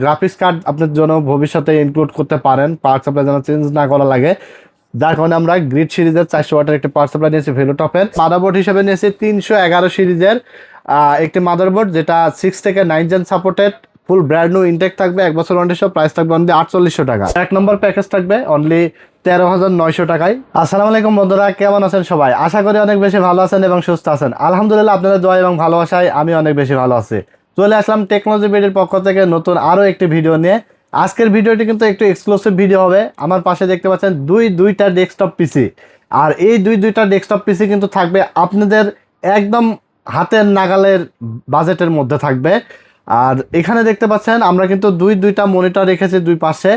Graphics card আপনার জন্য ভবিষ্যতে ইনক্লুড করতে পারেন, পাওয়ার সাপ্লাই যেন চেঞ্জ না করা লাগে। যার কারণে আমরা গ্রিড সিরিজের 400 ওয়াটের একটি পাওয়ার সাপ্লাই নিয়েছি ভেলোটপের। মাদারবোর্ড হিসেবে নিয়েছি 311 সিরিজের একটি মাদারবোর্ড, যেটা 6 থেকে 9 gen supported, full brand new intact থাকবে, 1 বছর ওয়ারেন্টি সহ। প্রাইস থাকবে অনলি 4800 টাকা। 1 নম্বর প্যাকেজ থাকবে অনলি 13,900 টাকায়। আসসালামু আলাইকুম বন্ধুরা, কেমন আছেন সবাই? আশা করি অনেক বেশি ভালো আছেন এবং সুস্থ আছেন। আলহামদুলিল্লাহ, আপনাদের দোয়া এবং ভালোবাসায় আমি অনেক বেশি ভালো আছি। চলে আসলাম টেকনোলজি বিডির পক্ষ থেকে নতুন আরও একটি ভিডিও নিয়ে। আজকের ভিডিওটি কিন্তু একটু এক্সক্লুসিভ ভিডিও হবে। আমার পাশে দেখতে পাচ্ছেন দুইটা ডেস্কটপ পিসি, আর এই দুইটা ডেস্কটপ পিসি কিন্তু থাকবে আপনাদের একদম হাতের নাগালের বাজেটের মধ্যে থাকবে। আর এখানে দেখতে পাচ্ছেন আমরা কিন্তু দুইটা মনিটর রেখেছি দুই পাশে।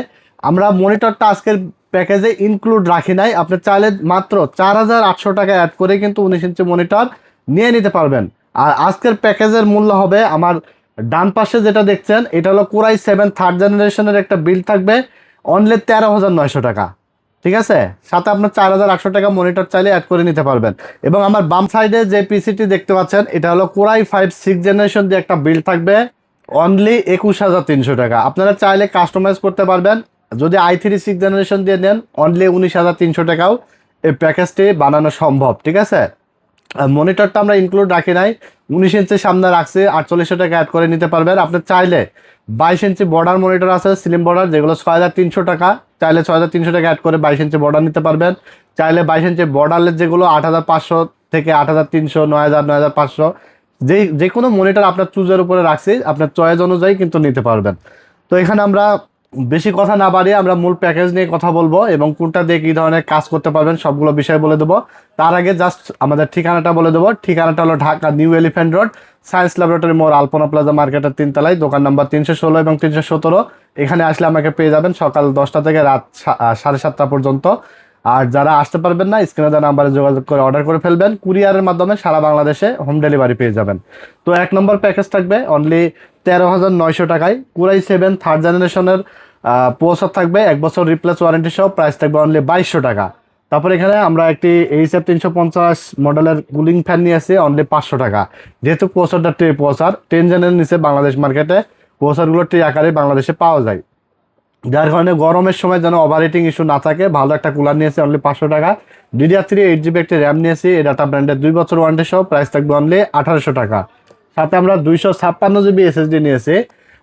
আমরা মনিটরটা আজকের প্যাকেজে ইনক্লুড রাখি নাই। আপনি চাইলে মাত্র 4800 টাকা অ্যাড করে কিন্তু 19 ইঞ্চি মনিটর নিয়ে নিতে পারবেন। আর আজকের প্যাকেজের মূল্য হবে, আমার ডান পাশে যেটা দেখছেন এটা হলো কোরাই 7 থার্ড জেনারেশনের একটা বিল্ড থাকবে, অনলি 13,900 টাকা। ঠিক আছে, সাথে আপনার 4800 টাকা মনিটর চাইলে অ্যাড করে নিতে পারবেন। এবং আমার বাম সাইডে যে পিসিটি দেখতে পাচ্ছেন এটা হলো কোরাই 5 6 জেনারেশন দিয়ে একটা বিল্ড থাকবে, অনলি 21,300 টাকা। আপনারা চাইলে কাস্টমাইজ করতে পারবেন। যদি i3 6 জেনারেশন দিয়ে নেন অনলি 19,300 টাকাও এই প্যাকেজটি বানানো সম্ভব। ঠিক আছে, মনিটরটা আমরা ইনক্লুড রাখি নাই, 19 ইঞ্চি সামনে রাখছি, 4800 টাকা অ্যাড করে নিতে পারবেন। আপনি চাইলে 22 ইঞ্চি বর্ডার মনিটর আছে, স্লিম বর্ডার, যেগুলো 6,300 টাকা, চাইলে 6,300 টাকা অ্যাড করে 22 ইঞ্চি বর্ডার নিতে পারবেন। চাইলে 22 ইঞ্চি বর্ডারের যেগুলো 8,500 থেকে 8,300, 9,000, 9,500, যে কোনো মনিটর আপনার চুজের উপরে রাখছি, আপনার চয়েস অনুযায়ী কিন্তু নিতে পারবেন। তো এখানে আমরা বেশি কথা না বাড়িয়ে আমরা মূল প্যাকেজ নিয়ে কথা বলবো এবং কোনটা দিয়ে কী ধরনের কাজ করতে পারবেন সবগুলো বিষয় বলে দেবো। তার আগে জাস্ট আমাদের ঠিকানাটা বলে দেবো। ঠিকানাটা হলো Dhaka new elephant road, science laboratory মোড়, আলপনা প্লাজা মার্কেটের 3 তলায়, দোকান নাম্বার 316 এবং 317। এখানে আসলে আমাকে পেয়ে যাবেন সকাল 10টা থেকে রাত 7:30 পর্যন্ত। আর যারা আসতে পারবেন না, স্ক্রিনে দেওয়া নাম্বারে যোগাযোগ করে অর্ডার করে ফেলবেন। কুরিয়ারের মাধ্যমে সারা বাংলাদেশে হোম ডেলিভারি পেয়ে যাবেন। তো 1 নম্বর প্যাকেজ থাকবে অনলি 13,900 টাকায়। কোরাই 7 থার্ড জেনারেশনের প্রসেসর থাকবে, 1 বছর রিপ্লেস ওয়ারেন্টি সহ। প্রাইস থাকবে অনলি 2200 টাকা। তারপর এখানে আমরা একটি এইচএফ 350 মডেলের কুলিং ফ্যান নিয়ে আসি, অনলি 500 টাকা। যেহেতু প্রসেসরটা ট্রে প্রসেসর, 10 জেনের নিচে বাংলাদেশ মার্কেটে প্রসেসরগুলো ট্রে আকারে বাংলাদেশে পাওয়া যায়, যার কারণে গরমের সময় যেন ওভারহিটিং ইস্যু না থাকে, ভালো একটা কুলার নিয়েছি অনলি 500 টাকা। DDR3 8GB একটি র্যাম নিয়েছি, এই ডাটা ব্র্যান্ডের 2 বছর ওয়ারেন্টি সহ। প্রাইস থাকবে অনলি 1800 টাকা। সাথে আমরা 256GB SSD নিয়েছি,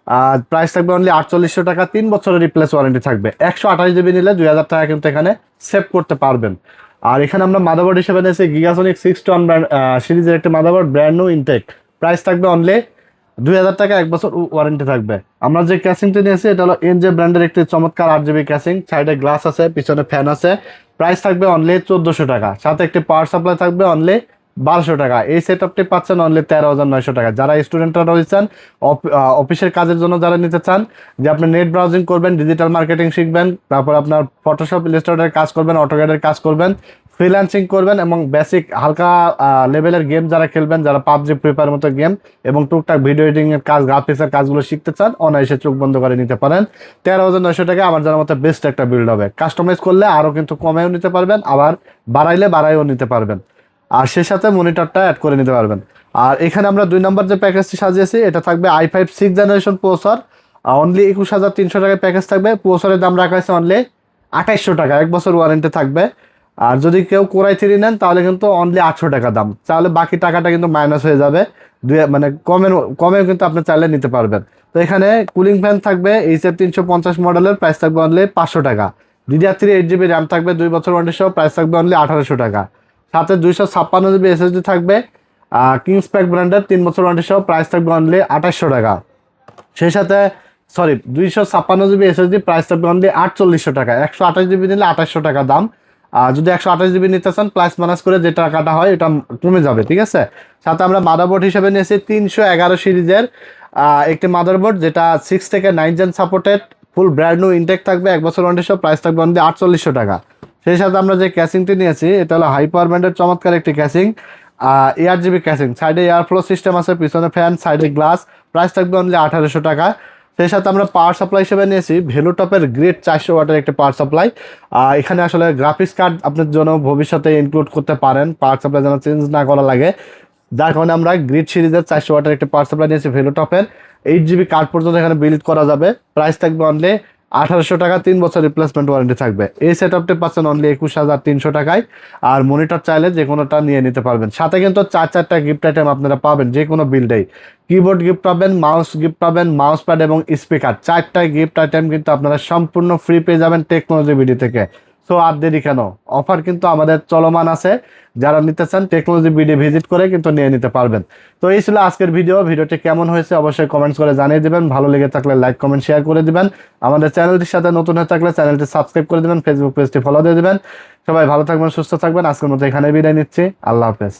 আর প্রাইস থাকবে অনলি 4800 টাকা। 3 বছরের রিপ্লেস ওয়ারেন্টি থাকবে। 128GB নিলে 2000 টাকা কিন্তু এখানে সেভ করতে পারবেন। আর এখানে আমরা মাদারবোর্ড হিসেবে নিয়েছি গিগাসনিক 6 ব্র্যান্ড সিরিজের একটি motherboard, brand new intact. Price থাকবে অনলি 2000 টাকা, 1 বছর ওয়ারেন্টি থাকবে। আমরা যে ক্যাসিংটি নিয়েছি এটা হলো এনজে ব্র্যান্ডের একটি চমৎকার 8GB ক্যাসিং, সাইডে গ্লাস আছে, পিছনে ফ্যান আছে। প্রাইস থাকবে অনলি 1400 টাকা। সাথে একটি পাওয়ার সাপ্লাই থাকবে অনলি 1200 টাকা। এই সেট আপটি পাচ্ছেন অনলি 13,900 টাকা। যারা স্টুডেন্টরা রয়েছেন, অফিসের কাজের জন্য যারা নিতে চান, যে আপনি নেট ব্রাউজিং করবেন, ডিজিটাল মার্কেটিং শিখবেন, তারপর আপনার ফটোশপ ইলাস্ট্রেটরের কাজ করবেন, অটোক্যাডের কাজ করবেন, ফ্রিল্যান্সিং করবেন এবং বেসিক হালকা লেভেলের গেম যারা খেলবেন, যারা পাবজি ফ্রি ফায়ার মতো গেম এবং টুকটাক ভিডিও এডিটিং এর কাজ, গ্রাফিক্সের কাজগুলো শিখতে চান, অনায়াসে চোখ বন্ধ করে নিতে পারেন। 13,900 টাকা আমার জানার মতো বেস্ট একটা বিল্ড হবে। কাস্টমাইজ করলে আরও কিন্তু কমেও নিতে পারবেন, আবার বাড়াইও নিতে পারবেন। আর সে সাথে মনিটরটা অ্যাড করে নিতে পারবেন। আর এখানে আমরা 2 নম্বর যে প্যাকেজটি সাজিয়েছি এটা থাকবে i5 6 জেনারেশন প্রসেসর, অনলি 21,300 টাকায় প্যাকেজ থাকবে। প্রসেসরের দাম রাখা হয়েছে অনলি 2800 টাকা, 1 বছর ওয়ারেন্টি থাকবে। আর যদি কেউ কোরাই 3 নেন তাহলে কিন্তু অনলি 800 টাকা দাম, তাহলে বাকি টাকাটা কিন্তু মাইনাস হয়ে যাবে। মানে কমেও কিন্তু আপনি চাইলে নিতে পারবেন। তো এখানে কুলিং ফ্যান থাকবে এইচএফ 350 মডেলের, প্রাইস থাকবে অনলি 500 টাকা। DDR3 8GB র্যাম থাকবে, 2 বছর ওয়ারেন্টি সহ। প্রাইস থাকবে অনলি 1800 টাকা। সাথে 256GB SSD থাকবে, কিংসপ্যাক ব্র্যান্ডের, 3 বছর ওয়ারেন্টি সহ। প্রাইস থাকবে অনলি 2800 টাকা। সেই সাথে 256GB SSD, প্রাইস থাকবে অনলি 4800 টাকা। 128GB নিলে 2800 টাকা দাম। আর যদি 128GB নিতে চান, প্লাস মাইনাস করে যে টাকাটা হয় এটা কমে যাবে। ঠিক আছে, সাথে আমরা মাদারবোর্ড হিসেবে নিয়েছি 311 সিরিজের একটি মাদারবোর্ড, যেটা 6 থেকে 9 gen supported, full brand new intact থাকবে, 1 বছর ওয়ারেন্টি সহ। প্রাইস থাকবে অনলি 4800 টাকা। সেই সাথে আমরা যে ক্যাসিংটি নিয়েছি এটা হলো হাই পাওয়ার ব্র্যান্ডের চমৎকার একটি ক্যাসিং, 8GB ক্যাসিং, সাইডে এয়ার ফ্লো সিস্টেম আছে, পিছনে ফ্যান, সাইডে গ্লাস। প্রাইস থাকবে অনলি 1800 টাকা। সেই সাথে আমরা পাওয়ার সাপ্লাই হিসেবে নিয়েছি ভেলোটপের গ্রেড 400 ওয়াটের একটি পাওয়ার সাপ্লাই। এখানে আসলে গ্রাফিক্স কার্ড আপনার জন্য ভবিষ্যতে ইনক্লুড করতে পারেন, পাওয়ার সাপ্লাই যেন চেঞ্জ না করা লাগে। যার কারণে আমরা গ্রিড সিরিজের 400 ওয়াটের একটি পাওয়ার সাপ্লাই নিয়েছি ভেলো টপের। 8 GB কার্ড পর্যন্ত এখানে বিল্ড করা যাবে। প্রাইস থাকবে অনলি 1800 টাকা, 3 বছর রিপ্লেসমেন্ট ওয়ারেন্টি থাকবে। এই সেট আপটি পাচ্ছেন অনলি 21,300 টাকায়। আর মনিটর চাইলে যে কোনোটা নিয়ে নিতে পারবেন। সাথে কিন্তু 4টা গিফট আইটেম আপনারা পাবেন যে কোনো বিল্ডেই। কিবোর্ড গিফট পাবেন, মাউস গিফট পাবেন, মাউস প্যাড এবং স্পিকার, 4টা গিফট আইটেম কিন্তু আপনারা সম্পূর্ণ ফ্রি পেয়ে যাবেন টেকনোলজি বিডি থেকে। সো আর দেরি কেন, অফার কিন্তু আমাদের চলমান আছে। যারা নিতে চান টেকনোলজি বিডি ভিজিট করে কিন্তু নিয়ে নিতে পারবেন। তো এই ছিল আজকের ভিডিওটি কেমন হয়েছে অবশ্যই কমেন্টস করে জানিয়ে দিবেন। ভালো লেগে থাকলে লাইক কমেন্ট শেয়ার করে দিবেন। আমাদের চ্যানেলটির সাথে নতুন হয়ে থাকলে চ্যানেলটি সাবস্ক্রাইব করে দিবেন, ফেসবুক পেজটি ফলো দিয়ে দিবেন। সবাই ভালো থাকবেন, সুস্থ থাকবেন। আজকের মতো এখানে বিদায় নিচ্ছি। আল্লাহ হাফেজ।